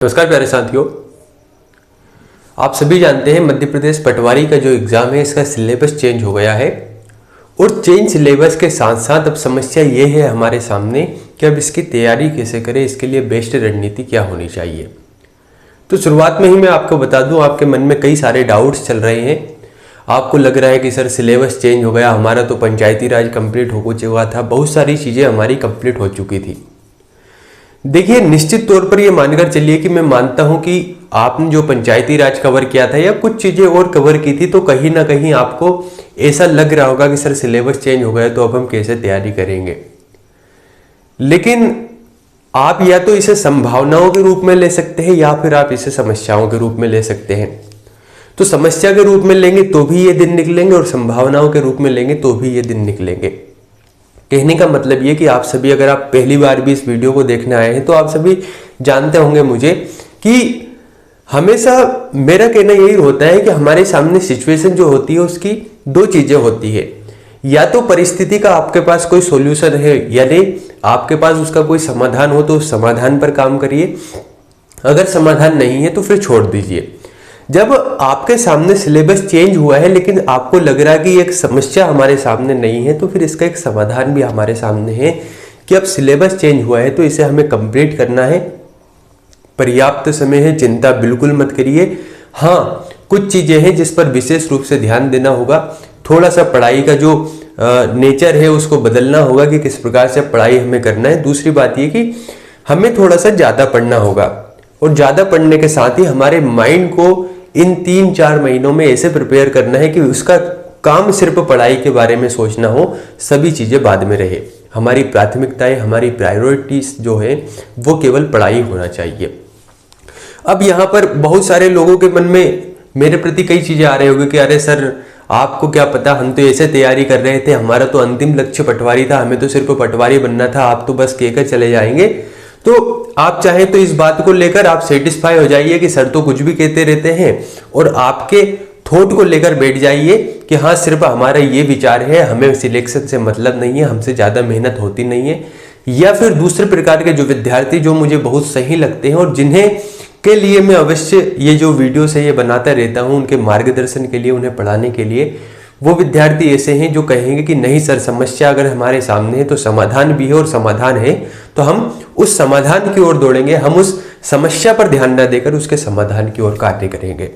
नमस्कार प्यारे साथियों, आप सभी जानते हैं मध्य प्रदेश पटवारी का जो एग्ज़ाम है इसका सिलेबस चेंज हो गया है। और चेंज सिलेबस के साथ साथ अब समस्या ये है हमारे सामने कि अब इसकी तैयारी कैसे करें, इसके लिए बेस्ट रणनीति क्या होनी चाहिए। तो शुरुआत में ही मैं आपको बता दूं, आपके मन में कई सारे डाउट्स चल रहे हैं। आपको लग रहा है कि सर सिलेबस चेंज हो गया, हमारा तो पंचायती राज कंप्लीट हो चुका था, बहुत सारी चीज़ें हमारी कंप्लीट हो चुकी थी। देखिए, निश्चित तौर पर ये मानकर चलिए कि मैं मानता हूं कि आपने जो पंचायती राज कवर किया था या कुछ चीजें और कवर की थी, तो कहीं ना कहीं आपको ऐसा लग रहा होगा कि सर सिलेबस चेंज हो गया तो अब हम कैसे तैयारी करेंगे। लेकिन आप या तो इसे संभावनाओं के रूप में ले सकते हैं या फिर आप इसे समस्याओं के रूप में ले सकते हैं। तो समस्या के रूप में लेंगे तो भी ये दिन निकलेंगे और संभावनाओं के रूप में लेंगे तो भी ये दिन निकलेंगे। कहने का मतलब ये कि आप सभी, अगर आप पहली बार भी इस वीडियो को देखने आए हैं तो आप सभी जानते होंगे मुझे कि हमेशा मेरा कहना यही होता है कि हमारे सामने सिचुएशन जो होती है उसकी दो चीजें होती है। या तो परिस्थिति का आपके पास कोई सॉल्यूशन है, यानी आपके पास उसका कोई समाधान हो तो उस समाधान पर काम करिए, अगर समाधान नहीं है तो फिर छोड़ दीजिए। जब आपके सामने सिलेबस चेंज हुआ है लेकिन आपको लग रहा है कि एक समस्या हमारे सामने नहीं है, तो फिर इसका एक समाधान भी हमारे सामने है कि अब सिलेबस चेंज हुआ है तो इसे हमें कंप्लीट करना है। पर्याप्त समय है, चिंता बिल्कुल मत करिए। हाँ, कुछ चीजें हैं जिस पर विशेष रूप से ध्यान देना होगा। थोड़ा सा पढ़ाई का जो नेचर है उसको बदलना होगा कि किस प्रकार से पढ़ाई हमें करना है। दूसरी बात यह कि हमें थोड़ा सा ज्यादा पढ़ना होगा, और ज्यादा पढ़ने के साथ ही हमारे माइंड को इन 3-4 महीनों में ऐसे प्रिपेयर करना है कि उसका काम सिर्फ पढ़ाई के बारे में सोचना हो, सभी चीजें बाद में रहे। हमारी प्राथमिकताएं, हमारी प्रायोरिटीज जो है वो केवल पढ़ाई होना चाहिए। अब यहाँ पर बहुत सारे लोगों के मन में मेरे प्रति कई चीजें आ रही होगी कि अरे सर, आपको क्या पता, हम तो ऐसे तैयारी कर रहे थे, हमारा तो अंतिम लक्ष्य पटवारी था, हमें तो सिर्फ पटवारी बनना था, आप तो बस कहकर चले जाएंगे। तो आप चाहें तो इस बात को लेकर आप सेटिस्फाई हो जाइए कि सर तो कुछ भी कहते रहते हैं, और आपके थॉट को लेकर बैठ जाइए कि हाँ, सिर्फ हमारा ये विचार है, हमें सिलेक्शन से मतलब नहीं है, हमसे ज़्यादा मेहनत होती नहीं है। या फिर दूसरे प्रकार के जो विद्यार्थी जो मुझे बहुत सही लगते हैं और जिन्हें के लिए मैं अवश्य ये जो वीडियो से ये बनाता रहता हूँ, उनके मार्गदर्शन के लिए, उन्हें पढ़ाने के लिए, वो विद्यार्थी ऐसे हैं जो कहेंगे कि नहीं सर, समस्या अगर हमारे सामने है तो समाधान भी है, और समाधान है तो हम उस समाधान की ओर दौड़ेंगे, हम उस समस्या पर ध्यान न देकर उसके समाधान की ओर कार्य करेंगे।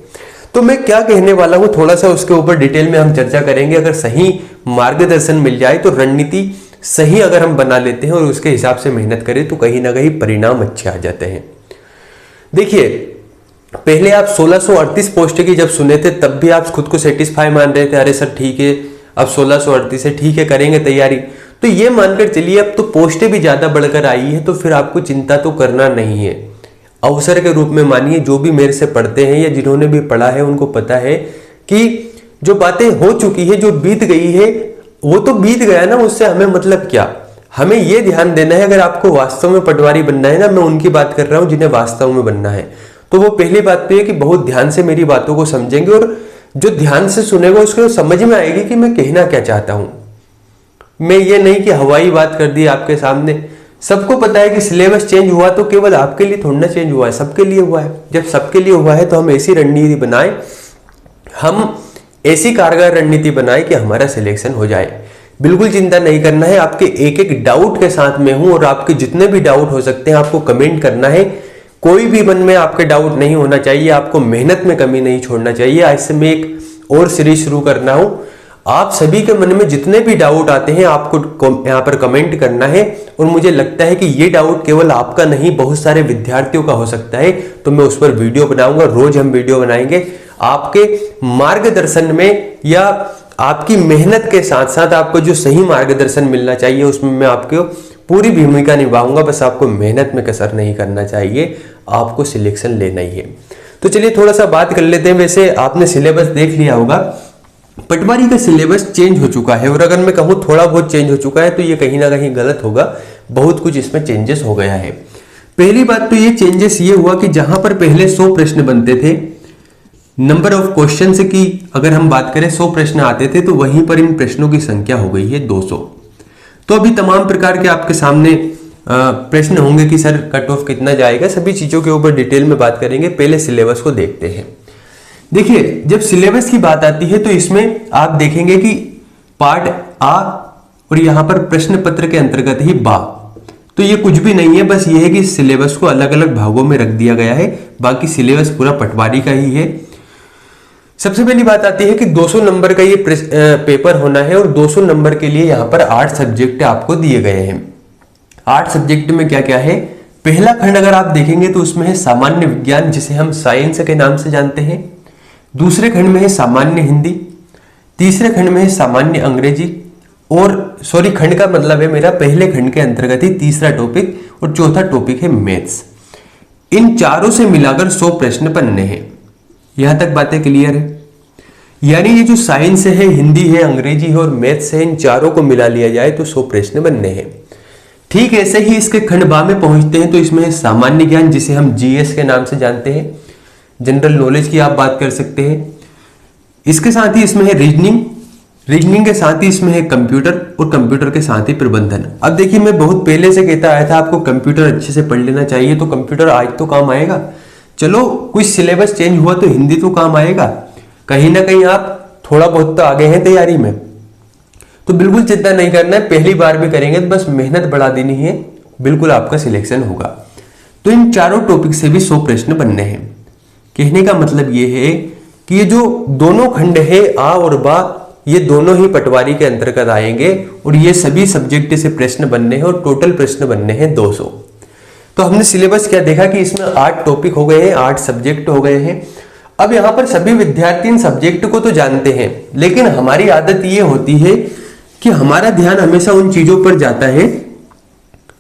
तो मैं क्या कहने वाला हूं, थोड़ा सा उसके ऊपर डिटेल में हम चर्चा करेंगे। अगर सही मार्गदर्शन मिल जाए तो रणनीति सही अगर हम बना लेते हैं और उसके हिसाब से मेहनत करें तो कहीं ना कहीं परिणाम अच्छे आ जाते हैं। देखिए, पहले आप 1638 पोस्ट की जब सुने थे तब भी आप खुद को सेटिस्फाई मान रहे थे, अरे सर ठीक है, अब 1638 है, ठीक है, करेंगे तैयारी। तो ये मानकर चलिए अब तो पोस्टें भी ज्यादा बढ़कर आई है, तो फिर आपको चिंता तो करना नहीं है। अवसर के रूप में मानिए, जो भी मेरे से पढ़ते हैं या जिन्होंने भी पढ़ा है उनको पता है कि जो बातें हो चुकी है, जो बीत गई है, वो तो बीत गया ना, उससे हमें मतलब क्या। हमें ये ध्यान देना है, अगर आपको वास्तव में पटवारी बनना है ना, मैं उनकी बात कर रहा हूं जिन्हें वास्तव में बनना है, तो वो पहली बात तो ये कि बहुत ध्यान से मेरी बातों को समझेंगे, और जो ध्यान से सुनेगा उसको समझ में आएगी कि मैं कहना क्या चाहता हूं। मैं ये नहीं कि हवाई बात कर दी आपके सामने। सबको पता है कि सिलेबस चेंज हुआ तो केवल आपके लिए थोड़ा ना चेंज हुआ है, सबके लिए हुआ है। जब सबके लिए हुआ है तो हम ऐसी रणनीति बनाए, हम ऐसी कारगर रणनीति बनाए कि हमारा सिलेक्शन हो जाए। बिल्कुल चिंता नहीं करना है, आपके एक एक डाउट के साथ में हूं, और आपके जितने भी डाउट हो सकते हैं आपको कमेंट करना है। कोई भी मन में आपके डाउट नहीं होना चाहिए, आपको मेहनत में कमी नहीं छोड़ना चाहिए। आज से मैं एक और सीरीज शुरू करना हूं, आप सभी के मन में जितने भी डाउट आते हैं आपको यहाँ पर कमेंट करना है, और मुझे लगता है कि ये डाउट केवल आपका नहीं, बहुत सारे विद्यार्थियों का हो सकता है, तो मैं उस पर वीडियो बनाऊंगा। रोज हम वीडियो बनाएंगे आपके मार्गदर्शन में, या आपकी मेहनत के साथ साथ आपको जो सही मार्गदर्शन मिलना चाहिए उसमें मैं आपको पूरी भूमिका निभाऊंगा। बस आपको मेहनत में कसर नहीं करना चाहिए, आपको सिलेक्शन लेना ही है। तो चलिए थोड़ा सा बात कर लेते हैं। वैसे आपने सिलेबस देख लिया होगा, पटवारी का सिलेबस चेंज हो चुका है, और अगर मैं कहूँ थोड़ा बहुत चेंज हो चुका है तो ये कहीं ना कहीं गलत होगा, बहुत कुछ इसमें चेंजेस हो गया है। पहली बात तो ये चेंजेस ये हुआ कि जहां पर पहले 100 प्रश्न बनते थे, नंबर ऑफ क्वेश्चंस की अगर हम बात करें 100 प्रश्न आते थे, तो वहीं पर इन प्रश्नों की संख्या हो गई है 200। तो अभी तमाम प्रकार के आपके सामने प्रश्न होंगे कि सर कट ऑफ कितना जाएगा, सभी चीज़ों के ऊपर डिटेल में बात करेंगे। पहले सिलेबस को देखते हैं। देखिए, जब सिलेबस की बात आती है तो इसमें आप देखेंगे कि पार्ट आ और यहाँ पर प्रश्न पत्र के अंतर्गत ही बा, तो ये कुछ भी नहीं है, बस ये है कि सिलेबस को अलग अलग भागों में रख दिया गया है। बाकी सिलेबस पूरा पटवारी का ही है। सबसे पहली बात आती है कि 200 नंबर का ये पेपर होना है और 200 नंबर के लिए यहाँ पर 8 सब्जेक्ट आपको दिए गए हैं। 8 सब्जेक्ट में क्या क्या है? पहला खंड अगर आप देखेंगे तो उसमें है सामान्य विज्ञान, जिसे हम साइंस के नाम से जानते हैं। दूसरे खंड में है सामान्य हिंदी। तीसरे खंड में है सामान्य अंग्रेजी, और सॉरी, खंड का मतलब है मेरा पहले खंड के अंतर्गत ही तीसरा टॉपिक, और चौथा टॉपिक है मैथ्स। इन चारों से मिलाकर 100 प्रश्न बनने हैं। यहां तक बातें क्लियर है? यानी ये जो साइंस है, हिंदी है, अंग्रेजी है और मैथ्स है, इन चारों को मिला लिया जाए तो 100 प्रश्न बनने हैं। ठीक ऐसे ही इसके खंड बा में पहुंचते हैं तो इसमें है सामान्य ज्ञान, जिसे हम जीएस के नाम से जानते हैं। जनरल नॉलेज की आप बात कर सकते हैं। इसके साथ ही इसमें है रीजनिंग के साथ ही इसमें है कंप्यूटर, और कंप्यूटर के साथ ही प्रबंधन। अब देखिए, मैं बहुत पहले से कहता आया था आपको कंप्यूटर अच्छे से पढ़ लेना चाहिए, तो कंप्यूटर आज तो काम आएगा। चलो, कुछ सिलेबस चेंज हुआ तो हिंदी तो काम आएगा। कहीं ना कहीं आप थोड़ा बहुत तो आगे हैं तैयारी में, तो बिल्कुल चिंता नहीं करना है। पहली बार भी करेंगे तो बस मेहनत बढ़ा देनी है, बिल्कुल आपका सिलेक्शन होगा। तो इन चारों टॉपिक से भी 100 प्रश्न बनने हैं। कहने का मतलब ये है कि ये जो दोनों खंड है आ और बा, ये दोनों ही पटवारी के अंतर्गत आएंगे, और ये सभी सब्जेक्ट से प्रश्न बनने हैं, और टोटल प्रश्न बनने हैं 200। तो हमने सिलेबस क्या देखा कि इसमें 8 टॉपिक हो गए हैं, 8 सब्जेक्ट हो गए हैं। अब यहाँ पर सभी विद्यार्थी इन सब्जेक्ट को तो जानते हैं, लेकिन हमारी आदत ये होती है कि हमारा ध्यान हमेशा उन चीजों पर जाता है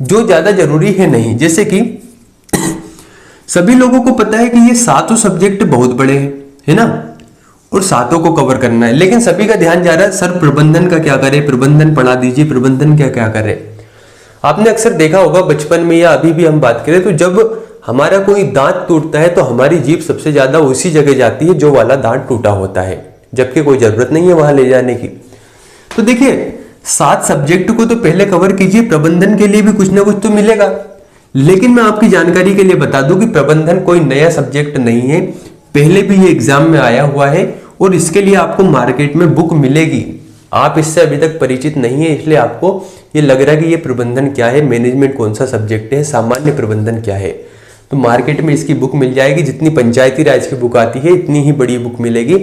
जो ज्यादा जरूरी है नहीं। जैसे कि सभी लोगों को पता है कि ये 7 सब्जेक्ट बहुत बड़े हैं, है ना, और 7 को कवर करना है, लेकिन सभी का ध्यान जा रहा है सर प्रबंधन का क्या करें, प्रबंधन पढ़ा दीजिए, प्रबंधन क्या क्या करें। आपने अक्सर देखा होगा बचपन में या अभी भी हम बात करें तो जब हमारा कोई दांत टूटता है तो हमारी जीभ सबसे ज्यादा उसी जगह जाती है जो वाला दांत टूटा होता है, जबकि कोई जरूरत नहीं है वहां ले जाने की। तो देखिए, 7 सब्जेक्ट को तो पहले कवर कीजिए, प्रबंधन के लिए भी कुछ ना कुछ तो मिलेगा। लेकिन मैं आपकी जानकारी के लिए बता दूं कि प्रबंधन कोई नया सब्जेक्ट नहीं है, पहले भी ये एग्जाम में आया हुआ है, और इसके लिए आपको मार्केट में बुक मिलेगी। आप इससे अभी तक परिचित नहीं है, इसलिए आपको ये लग रहा है कि ये प्रबंधन क्या है, मैनेजमेंट कौन सा सब्जेक्ट है, सामान्य प्रबंधन क्या है। तो मार्केट में इसकी बुक मिल जाएगी, जितनी पंचायती राज की बुक आती है इतनी ही बड़ी बुक मिलेगी।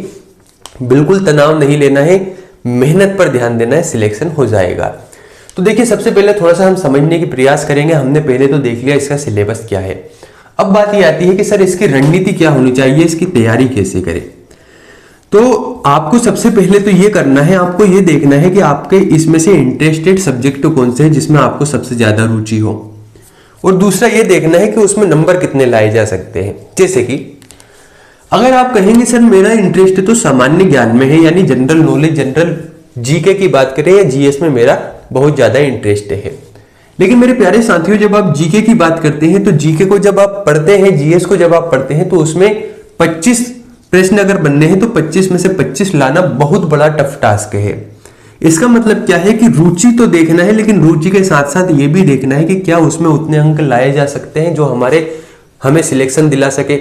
बिल्कुल तनाव नहीं लेना है, मेहनत पर ध्यान देना है, सिलेक्शन हो जाएगा। तो देखिए, सबसे पहले थोड़ा सा हम समझने की प्रयास करेंगे। हमने पहले तो देख लिया इसका सिलेबस क्या है। अब बात ये आती है कि सर इसकी रणनीति क्या होनी चाहिए, इसकी तैयारी कैसे करें। तो आपको सबसे पहले तो ये करना है, आपको ये देखना है कि आपके इसमें से इंटरेस्टेड सब्जेक्ट कौन से है जिसमें आपको सबसे ज्यादा रुचि हो, और दूसरा ये देखना है कि उसमें नंबर कितने लाए जा सकते हैं। जैसे कि अगर आप कहेंगे सर मेरा इंटरेस्ट तो सामान्य ज्ञान में है, यानी जनरल नॉलेज, जनरल जीके की बात करें या जीएस में मेरा बहुत ज्यादा इंटरेस्ट है, लेकिन मेरे प्यारे साथियों, जब आप जीके की बात करते हैं तो जीके को जब आप पढ़ते हैं, जीएस को जब आप पढ़ते हैं, तो उसमें 25 प्रश्न अगर बनने हैं तो 25 में से 25 लाना बहुत बड़ा टफ टास्क है। इसका मतलब क्या है कि रुचि तो देखना है, लेकिन रुचि के साथ साथ ये भी देखना है कि क्या उसमें उतने अंक लाए जा सकते हैं जो हमें सिलेक्शन दिला सके।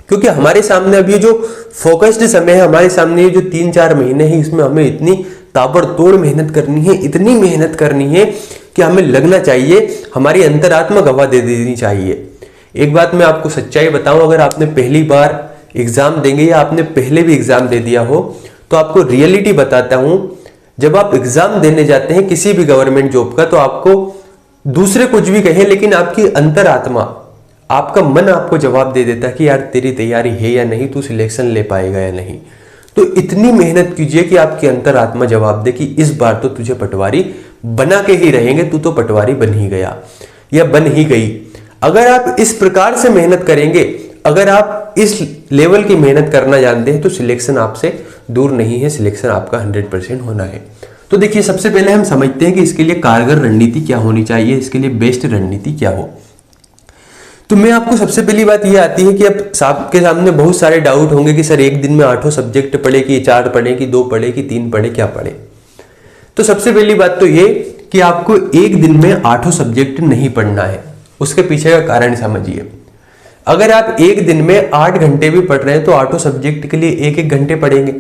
क्योंकि हमारे सामने अभी जो फोकस्ड समय है, हमारे सामने ये जो 3-4 महीने हैं, इसमें हमें इतनी ताबड़तोड़ मेहनत करनी है, इतनी मेहनत करनी है कि हमें लगना चाहिए, हमारी अंतरात्मा गवाह दे देनी चाहिए। एक बात मैं आपको सच्चाई बताऊं, अगर आपने पहली बार एग्जाम देंगे या आपने पहले भी एग्जाम दे दिया हो, तो आपको रियलिटी बताता हूं, जब आप एग्जाम देने जाते हैं किसी भी गवर्नमेंट जॉब का, तो आपको दूसरे कुछ भी कहें, लेकिन आपकी अंतरात्मा, आपका मन आपको जवाब दे देता है कि यार तेरी तैयारी है या नहीं, तू सिलेक्शन ले पाएगा या नहीं। तो इतनी मेहनत कीजिए कि आपकी अंतरात्मा जवाब दे कि इस बार तो तुझे पटवारी बना के ही रहेंगे, तू तो पटवारी बन ही गया या बन ही गई। अगर आप इस प्रकार से मेहनत करेंगे, अगर आप इस लेवल की मेहनत करना जानते हैं, तो सिलेक्शन आपसे दूर नहीं है, सिलेक्शन आपका 100% होना है। तो देखिए, सबसे पहले हम समझते हैं कि इसके लिए कारगर रणनीति क्या होनी चाहिए, इसके लिए बेस्ट रणनीति क्या हो। तो मैं आपको सबसे पहली बात ये आती है कि अब आपके सामने बहुत सारे डाउट होंगे कि सर एक दिन में 8 सब्जेक्ट पढ़े कि 4 पढ़े कि 2 पढ़े कि 3 पढ़े, क्या पढ़े। तो सबसे पहली बात तो ये कि आपको एक दिन में 8 सब्जेक्ट नहीं पढ़ना है। उसके पीछे का कारण समझिए। अगर आप एक दिन में 8 घंटे भी पढ़ रहे हैं तो 8 सब्जेक्ट के लिए 1-1 घंटे पढ़ेंगे,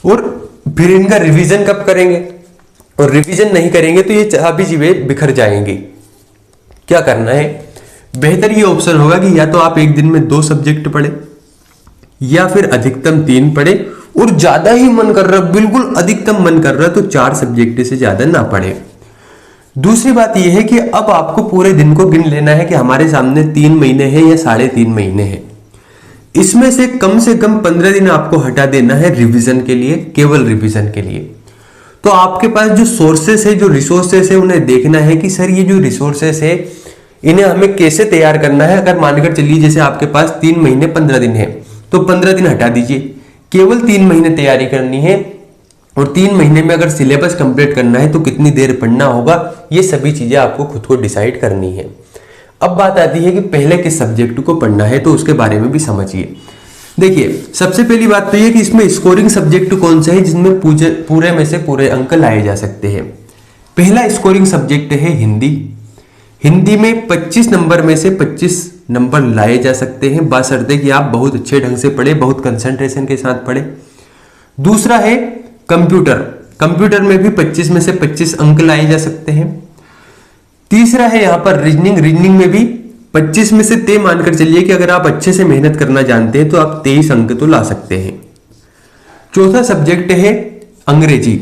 और फिर इनका रिवीजन कब करेंगे? और रिवीजन नहीं करेंगे तो ये सभी चीजें बिखर जाएंगी। क्या करना है? बेहतर ये ऑप्शन होगा कि या तो आप एक दिन में 2 सब्जेक्ट पढ़े, या फिर अधिकतम 3 पढ़े, और ज्यादा ही मन कर रहा, बिल्कुल अधिकतम मन कर रहा तो 4 सब्जेक्ट से ज्यादा ना पढ़े। दूसरी बात यह है कि अब आपको पूरे दिन को गिन लेना है कि हमारे सामने 3 महीने हैं या 3.5 महीने हैं। इसमें से कम 15 दिन आपको हटा देना है रिवीजन के लिए, केवल रिवीजन के लिए। तो आपके पास जो सोर्सेस है, जो रिसोर्सेस है, उन्हें देखना है कि सर ये जो रिसोर्सेस है इन्हें हमें कैसे तैयार करना है। अगर मानकर चलिए जैसे आपके पास 3 महीने 15 दिन है तो 15 दिन हटा दीजिए, केवल 3 महीने तैयारी करनी है, और 3 महीने में अगर सिलेबस कंप्लीट करना है तो कितनी देर पढ़ना होगा, ये सभी चीजें आपको खुद को डिसाइड करनी है। अब बात आती है कि पहले किस सब्जेक्ट को पढ़ना है, तो उसके बारे में भी समझिए। देखिए, सबसे पहली बात तो ये कि इसमें स्कोरिंग सब्जेक्ट कौन सा है जिसमें पूरे में से पूरे अंक लाए जा सकते हैं। पहला स्कोरिंग सब्जेक्ट है हिंदी। हिंदी में 25 नंबर में से 25 नंबर लाए जा सकते हैं, बशर्ते कि आप बहुत अच्छे ढंग से पढ़े, बहुत कंसंट्रेशन के साथ पढ़े। दूसरा है कंप्यूटर। कंप्यूटर में भी 25 में से 25 अंक लाए जा सकते हैं। तीसरा है यहां पर रीजनिंग। रीजनिंग में भी 25 में से तय मानकर चलिए कि अगर आप अच्छे से मेहनत करना जानते हैं तो आप 23 अंक तो ला सकते हैं। चौथा सब्जेक्ट है अंग्रेजी।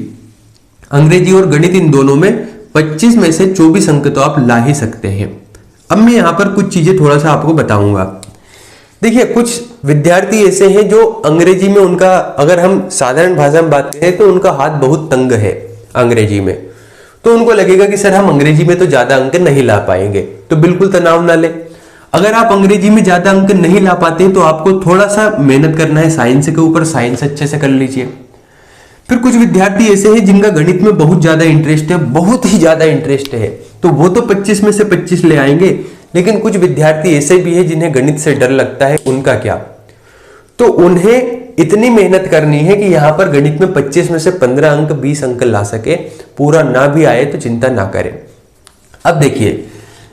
अंग्रेजी और गणित, इन दोनों में 25 में से 24 अंक तो आप ला ही सकते हैं। अब मैं यहां पर कुछ चीजें थोड़ा सा आपको बताऊंगा। देखिए, कुछ विद्यार्थी ऐसे हैं जो अंग्रेजी में, उनका अगर हम साधारण भाषा में बात करें तो उनका हाथ बहुत तंग है अंग्रेजी में, तो उनको लगेगा कि सर हम अंग्रेजी में तो ज्यादा अंक नहीं ला पाएंगे। तो बिल्कुल तनाव ना ले। अगर आप अंग्रेजी में ज्यादा अंक नहीं ला पाते तो आपको थोड़ा सा मेहनत करना है साइंस के ऊपर, साइंस अच्छे से कर लीजिए। फिर कुछ विद्यार्थी ऐसे हैं जिनका गणित में बहुत ज्यादा इंटरेस्ट है, बहुत ही ज्यादा इंटरेस्ट है, तो वो तो 25 में से 25 ले आएंगे। लेकिन कुछ विद्यार्थी ऐसे भी हैं जिन्हें गणित से डर लगता है, उनका क्या? तो उन्हें इतनी मेहनत करनी है कि यहां पर गणित में 25 में से 15 अंक 20 अंक ला सके। पूरा ना भी आए तो चिंता ना करें। अब देखिए,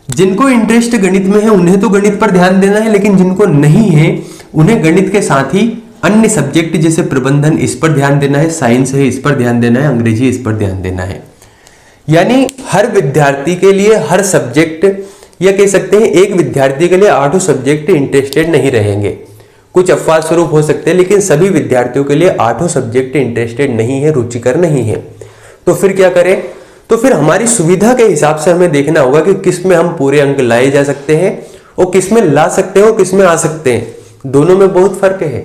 जिनको इंटरेस्ट गणित में है उन्हें तो गणित पर ध्यान देना है, लेकिन जिनको नहीं है उन्हें गणित के साथ ही अन्य सब्जेक्ट जैसे प्रबंधन, इस पर ध्यान देना है, साइंस है इस पर ध्यान देना है, अंग्रेजी इस पर ध्यान देना है। यानी हर विद्यार्थी के लिए हर सब्जेक्ट, या कह सकते हैं एक विद्यार्थी के लिए 8 सब्जेक्ट इंटरेस्टेड नहीं रहेंगे। कुछ अपवाद स्वरूप हो सकते हैं, लेकिन सभी विद्यार्थियों के लिए 8 सब्जेक्ट इंटरेस्टेड नहीं है, रुचिकर नहीं है। तो फिर क्या करें? तो फिर हमारी सुविधा के हिसाब से हमें देखना होगा कि किस में हम पूरे अंक लाए जा सकते हैं और किस में ला सकते हैं और किस में आ सकते हैं। दोनों में बहुत फर्क है।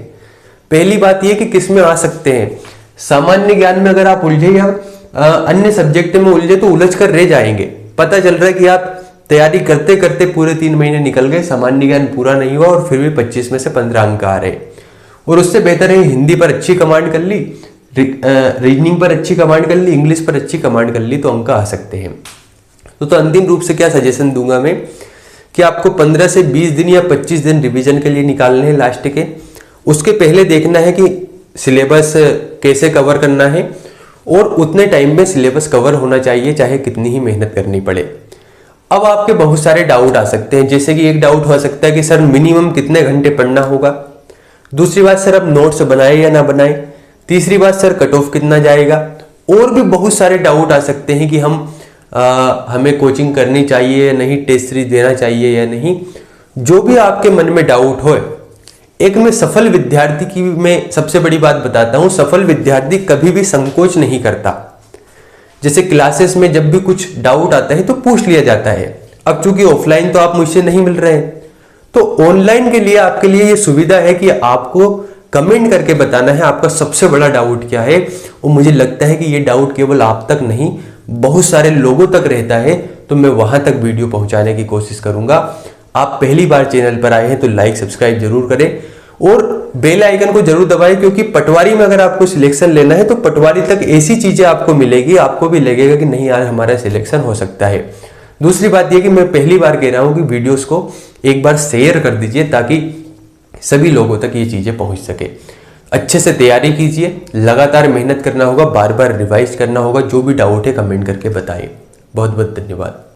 पहली बात यह कि किस में आ सकते हैं। सामान्य ज्ञान में अगर आप उलझे या अन्य सब्जेक्ट में उलझे तो उलझ कर रह जाएंगे। पता चल रहा है कि आप तैयारी करते करते पूरे 3 महीने निकल गए, सामान्य ज्ञान पूरा नहीं हुआ और फिर भी 25 में से 15 अंक आ रहे। और उससे बेहतर है हिंदी पर अच्छी कमांड कर ली, रीजनिंग पर अच्छी कमांड कर ली, इंग्लिश पर अच्छी कमांड कर ली, तो अंक आ सकते हैं। तो अंतिम रूप से क्या सजेशन दूंगा मैं कि आपको 15 से 20 दिन या 25 दिन रिवीजन के लिए निकालने हैं लास्ट के। उसके पहले देखना है कि सिलेबस कैसे कवर करना है, और उतने टाइम में सिलेबस कवर होना चाहिए, चाहे कितनी ही मेहनत करनी पड़े। अब आपके बहुत सारे डाउट आ सकते हैं, जैसे कि एक डाउट हो सकता है कि सर मिनिमम कितने घंटे पढ़ना होगा। दूसरी बात, सर अब नोट्स बनाए या ना बनाए। तीसरी बात, सर कट ऑफ कितना जाएगा। और भी बहुत सारे डाउट आ सकते हैं कि हमें कोचिंग करनी चाहिए या नहीं, टेस्ट सीरीज देना चाहिए या नहीं। जो भी आपके मन में डाउट हो, एक मैं सफल विद्यार्थी की मैं सबसे बड़ी बात बताता हूं, सफल विद्यार्थी कभी भी संकोच नहीं करता। जैसे क्लासेस में जब भी कुछ डाउट आता है तो पूछ लिया जाता है। अब चूंकि ऑफलाइन तो आप मुझसे नहीं मिल रहे हैं, तो ऑनलाइन के लिए आपके लिए ये सुविधा है कि आपको कमेंट करके बताना है आपका सबसे बड़ा डाउट क्या है। और मुझे लगता है कि ये डाउट केवल आप तक नहीं, बहुत सारे लोगों तक रहता है, तो मैं वहां तक वीडियो पहुंचाने की कोशिश करूंगा। आप पहली बार चैनल पर आए हैं तो लाइक सब्सक्राइब जरूर करें और बेल आइकन को जरूर दबाएं, क्योंकि पटवारी में अगर आपको सिलेक्शन लेना है तो पटवारी तक ऐसी चीजें आपको मिलेगी, आपको भी लगेगा कि नहीं यार हमारा सिलेक्शन हो सकता है। दूसरी बात यह कि मैं पहली बार कह रहा हूं कि वीडियोस को एक बार शेयर कर दीजिए ताकि सभी लोगों तक ये चीजें पहुंच सके। अच्छे से तैयारी कीजिए, लगातार मेहनत करना होगा, बार बार रिवाइज करना होगा। जो भी डाउट है कमेंट करके बताइए। बहुत बहुत धन्यवाद।